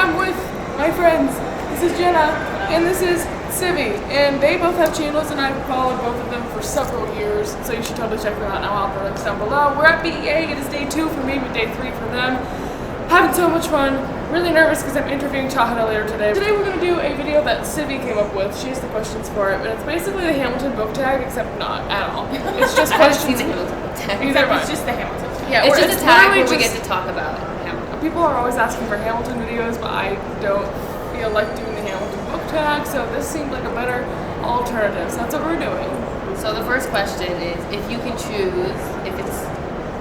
I'm with my friends. This is Jenna, and this is Tzivi, and they both have channels, and I've followed both of them for several years, so you should totally check them out. Now I'll have the links down below. We're at BEA. It is day 2 for me, but day 3 for them. Having so much fun. Really nervous because I'm interviewing Chahada later today. Today we're going to do a video that Tzivi came up with. She has the questions for it, but it's basically the Hamilton book tag, except not at all. It's just questions. I haven't seen the Hamilton book tag. It's just the Hamilton tag. Yeah, it's just a tag where we get to talk about Hamilton. People are always asking for Hamilton videos, but I don't feel like doing the Hamilton book tag, so this seemed like a better alternative. So that's what we're doing. So the first question is, if you can choose, if it's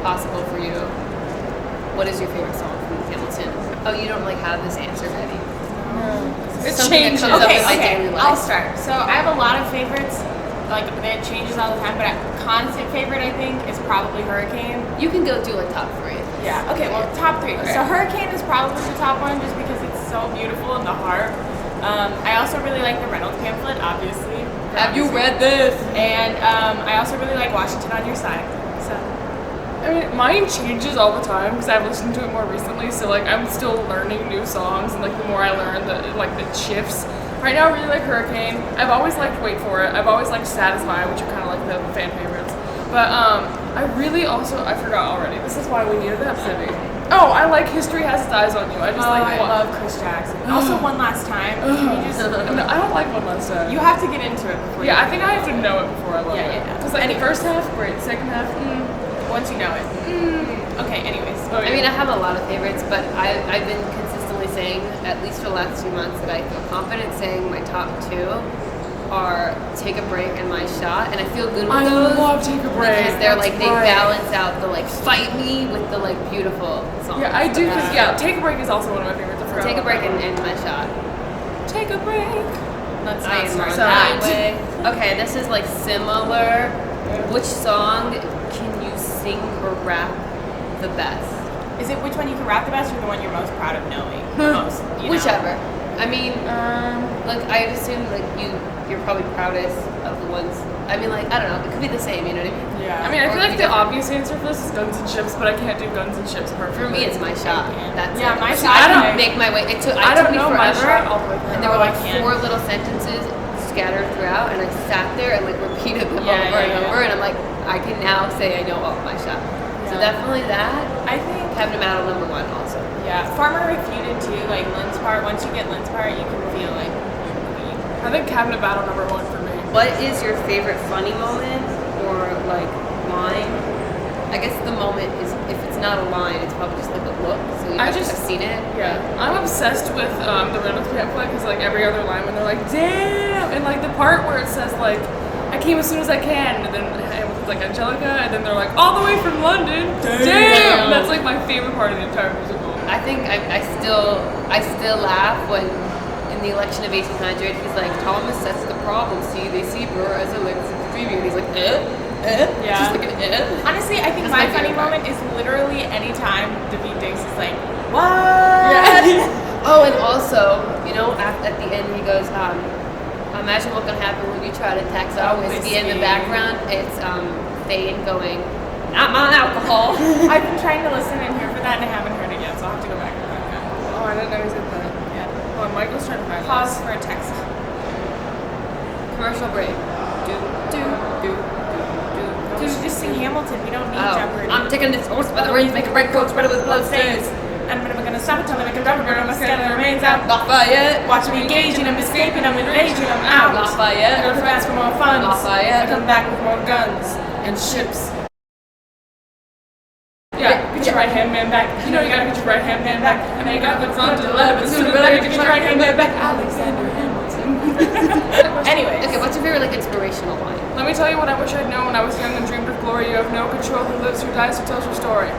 possible for you, what is your favorite song from Hamilton? Oh, you don't like have this answer ready? It Something changes. that comes up in my Okay, daily life. I'll start. So I have a lot of favorites, like that changes all the time, but a constant favorite I think is probably Hurricane. You can go do like top 3. Yeah, okay, well top 3. Okay. So Hurricane is probably the top one just because it's so beautiful in the heart. I also really like the Reynolds pamphlet, obviously. Have you read this? And I also really like Washington on Your Side. So I mean, mine changes all the time because I've listened to it more recently. So like, I'm still learning new songs, and like the more I learn, it shifts. Right now, I really like Hurricane. I've always liked Wait For It. I've always liked Satisfy, which are kind of like the fan favorites. But I really also I forgot already. This is why we needed that Tzivi. Oh, I like History Has Its Eyes on You. I just I love Chris Jackson. Also, One Last Time. Can you just? No, I don't like One Last Time. You have to get into it before. Yeah, I think I have to know it before I love it. Yeah. Because like the first half, great. The second half, Once you know it. Okay. Anyways. Oh, yeah. I mean, I have a lot of favorites, but I've been consistently saying, at least for the last 2 months, that I feel confident saying my top 2 are Take a Break and My Shot, and I feel good with those. I love Take a Break. Because they're That's like, they right. balance out the like fight me with the like beautiful songs. Yeah, I do. Because Take a Break is also one of my favorites. I forgot Take a about Break that and My Shot. one. Take a break. Let's I not am start on that. that way. Okay, this is like similar. Which song can you sing or rap the best? Is it which one you can rap the best, or the one you're most proud of knowing the most? You know? Whichever. I mean, like I assume like you're probably proudest of the ones. I mean, like I don't know. It could be the same. You know what I mean? Yeah. I mean, I Or feel it like could be the different. obvious answer for this is Guns and Ships, but I can't do Guns and Ships perfectly. For me, it's My Shot. That's Yeah, it. My So Shot. I I don't don't- make my way. It took I don't me know My forever. Shot all the way through. And there were Oh, I like can't. 4 little sentences scattered throughout, and I sat there and like repeated them Yeah, over and yeah, over, and I'm like, I can now say I know all of My Shot. So Yeah. definitely that. I think. Kevin Battle #1 also. Yeah. Farmer Refuted too. Like Lynn's part. Once you get Lynn's part, you can feel like you're queen. I think Cabinet Battle #1 for me. What is your favorite funny moment or like line? I guess the moment is, if it's not a line, it's probably just like a look. So you I have to just- have seen it. Yeah, I'm obsessed with the Reynolds pamphlet because like every other line when they're like, damn, and like the part where it says like, I came as soon as I can, and then it's like Angelica, and then they're like, all the way from London, damn! That's like my favorite part of the entire musical. I think I still laugh when in the election of 1800 he's like, Thomas, that's the problem. See, they see Burr as a Stevie, and he's like, Yeah. just like an Honestly, I think That's my my funny favorite part. moment is literally any time David Diggs is like, what? Oh, and also, you know, at the end he goes, imagine what's gonna happen when you try to tax our whiskey. In the Whiskey. background, it's Thane going, not my alcohol. I've been trying to listen and hear for that, and I haven't heard it yet, so I'll have to go back and find it. Oh, I didn't know he said that. Yeah. Well, Michael's trying to find Pause this. for a text. Commercial break. We should just sing Hamilton. We don't need Jeopardy. I'm taking this horse by the reins, make a red coat, spread it with bloodstains. And when am I gonna stop it? Tell me I can drop it, burn my skin, the remains out. Lafayette. Watch me engaging, I'm escaping, I'm invading, I'm out. Lafayette. Go fast for more funds. Lafayette. I come back with more guns and ships. Yeah, get your right hand man back. You know you gotta get your right hand man back. I know you gotta put some to the left, but sooner or later get your right hand man back. Alexander Hamilton. Anyways. Okay, what's your favorite like inspirational line? Let me tell you what I wish I'd known when I was young and dreamed of glory. You have no control who lives, who dies, who tells your story.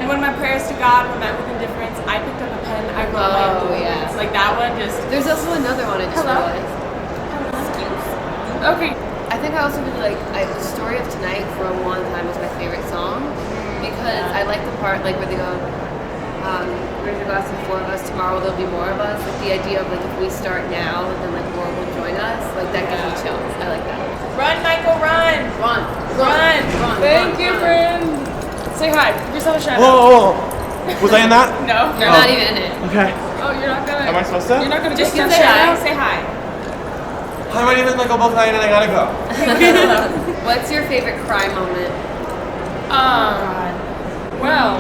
And when my prayers to God were met with indifference, I picked up a pen, I wrote my Oh, endurance. yeah. Like that one just. There's also another one I just Hello? realized. Okay. I think I also really like The Story of Tonight for a long time was my favorite song because I like the part like where they go, raise your glass and 4 of us, tomorrow there'll be more of us. Like the idea of like if we start now, then like more will join us. Like that gives me chills. I like that. Run, Michael, run! Run. Run! Thank you, friend. Say hi. Give yourself a shout out. Whoa, Was I in that? No. You're not even in it. Okay. Oh, you're not gonna. Am I supposed to? You're not gonna Just take say hi. Say hi. I might even like go both night and I gotta go. What's your favorite cry moment? Well,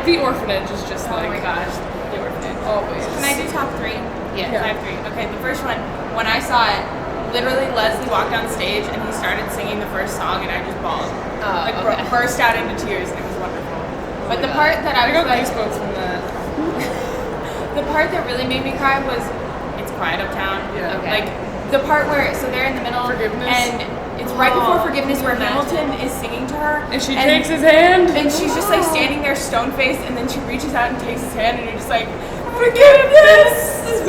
the orphanage is just Oh like. my gosh, the orphanage. Always. Can I do top 3? Yeah. I have 3. Okay, the first one, when I saw it, literally Leslie walked on stage and he started singing the first song and I just bawled. Oh, Like okay. burst out into tears and it was wonderful. But my the God. part that I I was got like, goosebumps from that. the part that really made me cry was It's Quiet Uptown. Yeah. Okay. Like the part where they're in the middle Forgiveness. and it's right before Oh, Forgiveness where can you imagine? Hamilton is singing to her And she takes his hand. and she's just like standing there stone faced and then she reaches out and takes his hand and you're just like Forgiveness.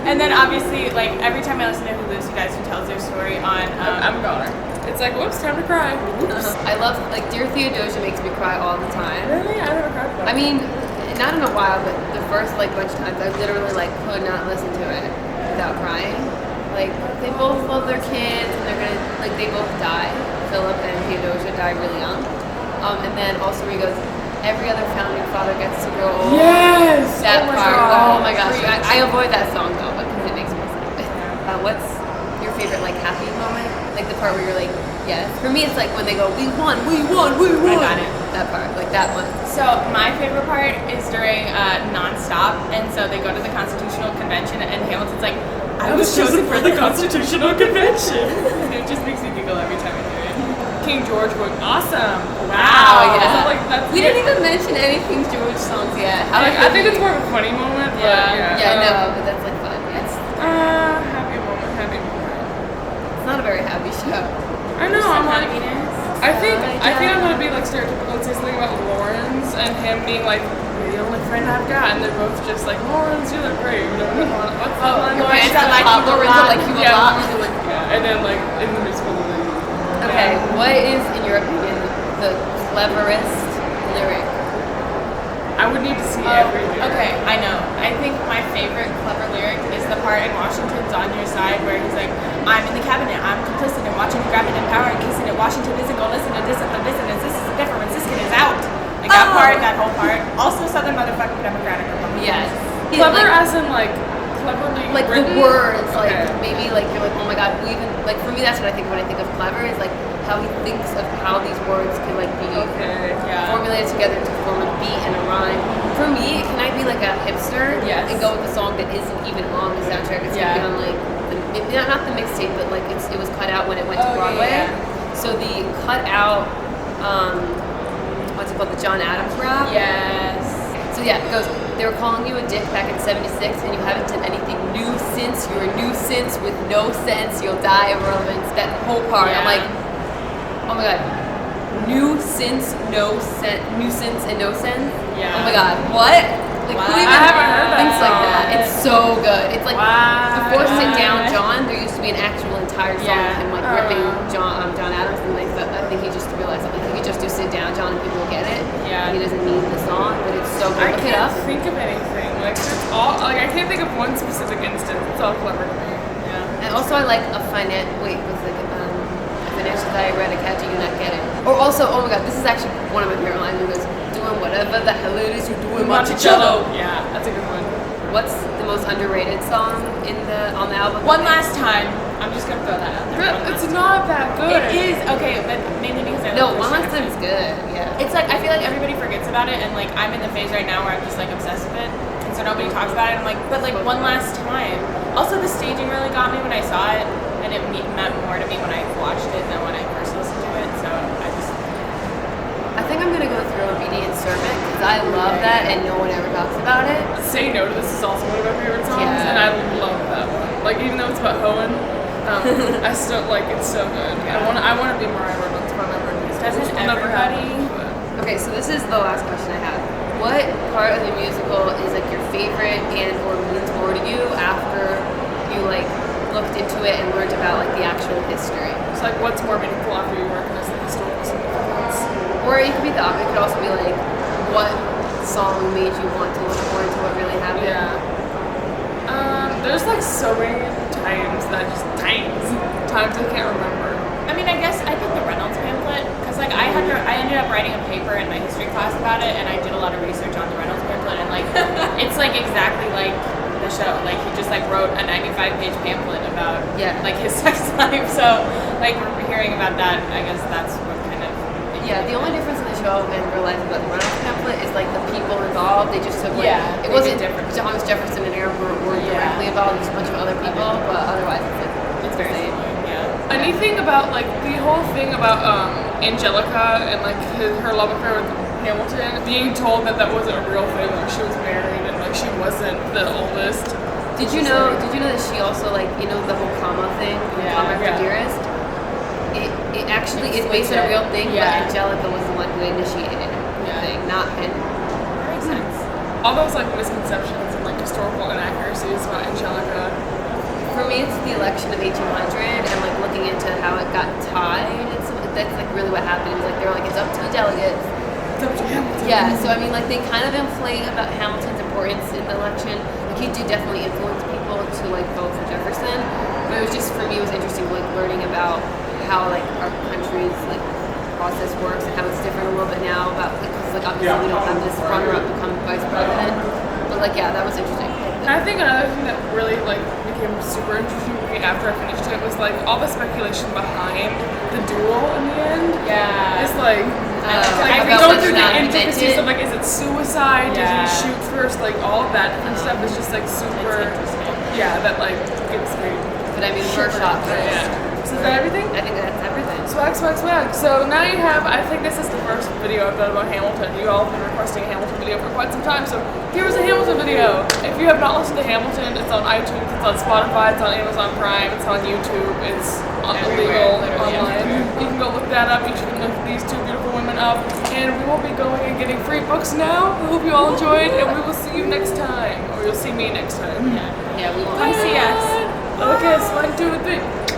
And then obviously like every time I listen to Who Lives Who Dies Who tells their story on I'm a goner. It's like, whoops, time to cry. Whoops. I love, like, Dear Theodosia makes me cry all the time. Really? I never cried about I mean, not in a while, but the first, like, bunch of times, I literally, like, could not listen to it without crying. Like, they both love their kids, and they're gonna, like, they both die. Philip and Theodosia die really young. And then also he goes, every other founding father gets to grow old. Yes! That Oh my part. God. Oh my gosh. I avoid that song, though, because it makes me sad. What's your favorite, like, happy moment? Like, the part where you're like, yes. For me, it's like when they go, we won, we won, we won. I got it. That part, like that one. So my favorite part is during nonstop, and so they go to the Constitutional Convention, and Hamilton's like, "I was chosen for the Constitutional Convention." It just makes me giggle every time I do it. King George going, awesome. Wow, Is yeah. that like, that's We didn't even mention any King George songs yet. Like, I think it's more of a funny moment, but Yeah. Yeah, no, but that's like fun. happy moment, happy moment. It's not a very happy show. I know, I'm like, Happiness. I think I'm gonna be like stereotypical and say something about Lawrence and him being like, you're the only friend I've got, and they're both just like, Lawrence, you look great. You know, what's the line? Lawrence, I like you a lot. Like you a Yeah, lot. Lawrence is like, yeah, and then like in the musical. Okay, what is, in your opinion, the cleverest lyric? I would need to see everything. Okay, I know. I think my favorite clever lyric is the part in Washington's On Your Side where he's like, I'm in the cabinet, I'm complicit in watching you grabbing in power and kissing it. Washington isn't gonna listen to this and this and this is different. Siskin is out. Like that part, that whole part. Also Southern motherfucking Democratic Republic. Yes. Clever Like, as in like cleverly like the written? words, like Okay. maybe like you're like, oh my god, we even like for me that's what I think when I think of clever is like how he thinks of how these words can like be Yeah. formulated together to form a beat and a rhyme. For me, can I be like a hipster Yes. and go with a song that isn't even on the soundtrack? It's gonna be on like not the mixtape, but like it was cut out when it went to Broadway. Yeah. So the cut out, what's it called, the John Adams rap? Yes. So yeah, it goes, they were calling you a dick back in 76 and you haven't done anything new since. You're a nuisance with no sense. You'll die of irrelevance. That whole part, I'm Yeah. like, oh my god. Nuisance and no sense? Yeah. Oh my god, what? Like who Wow. even I haven't heard that thinks like song. that? It's so good. It's like Wow. before Sit Down John, there used to be an actual entire song Yeah. of him like ripping John Adams, and like I think he just realized that like he could just do Sit Down John and people will get it. Yeah. He doesn't need the song, but it's so good. I Look it can't up. think of anything. Like it's all like I can't think of one specific instance. It's all clever to me. Yeah. And also I like a financial diuretic, how do you not get it? Or also, oh my god, this is actually one of my favorite lines. It goes, doing whatever the hell it is you're doing, Monticello. Yeah, that's a good one. What's the most underrated song on the album? One last time. I'm just gonna throw that out there. One It's last not that time. good. It is okay, but mainly because I No, love One Last Christian Time is good, yeah. It's like I feel like everybody forgets about it, and like I'm in the phase right now where I'm just like obsessed with it, and so nobody talks about it. I'm like, but like one last time. Also, the staging really got me when I saw it, and it meant more to me when I watched it than when I first listened to it. So I think I'm gonna go through Obedient Servant because I love that and no one ever talks about it. Say No to This is also one of my favorite songs, Yeah. and I love that one. Like even though it's about Hohen, I still like it's so good. I want to be Mariah Reynolds if I'm ever in music. Doesn't Which will never everybody? happen, Okay, so this is the last question I have. What part of the musical is like your favorite and or means more to you after you like looked into it and learned about like the actual history? but it's like what's more meaningful after you work as the historical significance. Or it could be the opposite. It could also be like what song made you want to look more into what really happened. Yeah. There's like so many times I can't remember. I mean, I guess I think the Reynolds pamphlet, because like I ended up writing a paper in my history class about it, and I did a lot of research on the Reynolds pamphlet. Like, it's like exactly like the show. Like, he just like wrote a 95-page pamphlet about like his sex life. So, like, we're hearing about that. I guess that's what kind of. Yeah, the only difference in the show and real life about the Reynolds pamphlet is like the people involved. They just took like it wasn't different. Thomas Jefferson and Aaron were directly involved. There's a bunch of other people, but otherwise it's like It's very similar. Yeah. Anything about like the whole thing about Angelica and like her love affair with Hamilton being told that wasn't a real thing, like she was married and like she wasn't the oldest. Did you know that she also like the whole comma thing, comma after dearest? It actually is based on a real thing, but Angelica was the one who initiated the thing, not Henry. Makes sense. All those like misconceptions and like historical inaccuracies about Angelica. For me, it's the election of 1800 and like looking into how it got tied. That's like really what happened. It was like they were like it's up to the delegates. It's up to Hamilton. Yeah, so I mean like they kind of inflate about Hamilton's importance in the election. Like he did definitely influence people to like vote for Jefferson, but it was just for me it was interesting like learning about how like our country's like process works and how it's different a little bit now about because like obviously we don't have this runner-up become vice president, but like that was interesting. And I think another thing that really like became super interesting to me after I finished it was like all the speculation behind the duel in the end. Yeah. It's like going through the intricacies of like is it suicide? Did he shoot first? Like all of that different stuff is just like super. Yeah, that like gives me. But I mean we're shocked. So is that everything? I think that's everything. Swag, swag, swag. So now you have, I think this is the first video I've done about Hamilton. You all have been requesting a Hamilton video for quite some time, so here's a Hamilton video. If you have not listened to Hamilton, it's on iTunes, it's on Spotify, it's on Amazon Prime, it's on YouTube, it's illegal online. You can go look that up, you can look these two beautiful women up, and we will be going and getting free books now. I hope you all enjoyed, and we will see you next time. Or you'll see me next time. Yeah, we will. Come see us. Okay, so 1, 2, 3.